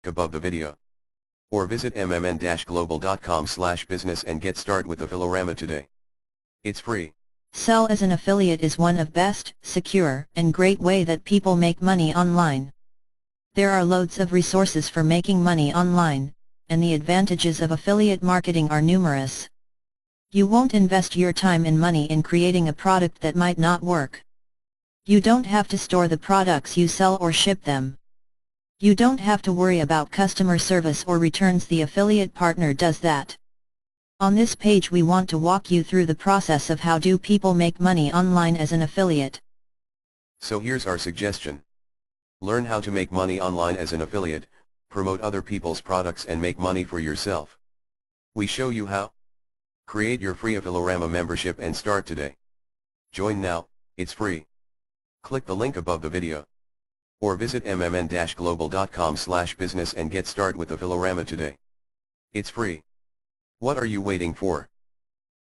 above the video. Or visit mmn-global.com/business and get started with Affiliorama today. It's free. Sell as an affiliate is one of best, secure, and great way that people make money online. There are loads of resources for making money online, and the advantages of affiliate marketing are numerous. You won't invest your time and money in creating a product that might not work. You don't have to store the products you sell or ship them. You don't have to worry about customer service or returns. The affiliate partner does that. On this page we want to walk you through the process of how do people make money online as an affiliate. So here's our suggestion. Learn how to make money online as an affiliate, promote other people's products and make money for yourself. We show you how. Create your free Affiliorama membership and start today. Join now, it's free. Click the link above the video. Or visit mmn-global.com/business and get started with Affiliorama today. It's free. What are you waiting for?